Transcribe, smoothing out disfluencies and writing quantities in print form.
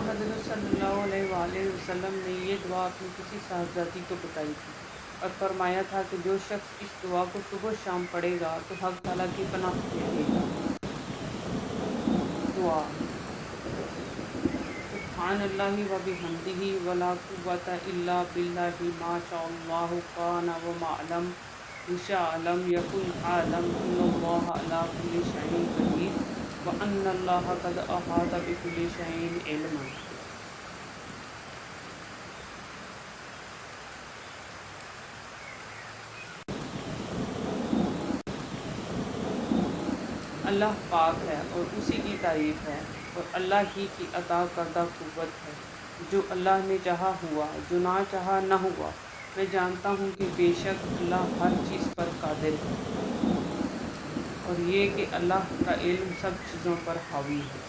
حضرت صلی اللہ علیہ وآلہ وسلم نے یہ دعا اپنی کسی صاحبزادی کو بتائی تھی اور فرمایا تھا کہ جو شخص اس دعا کو صبح شام پڑھے گا تو حق تعالیٰ کی پناہ میں رہے گا۔ دعا: سبحان اللہ و بحمدہ ولا قوۃ الا باللہ ما شاء اللہ کان وما لم یکن عالم ان اللہ علی کل شیء قدیر وان اللہ قد احاط بکل شیء علما۔ اللہ پاک ہے اور اسی کی تعریف ہے، اور اللہ ہی کی عطا کردہ قوت ہے۔ جو اللہ نے چاہا ہوا، جو نہ چاہا نہ ہوا۔ میں جانتا ہوں کہ بے شک اللہ ہر چیز پر قادر ہے، اور یہ کہ اللہ کا علم سب چیزوں پر حاوی ہے۔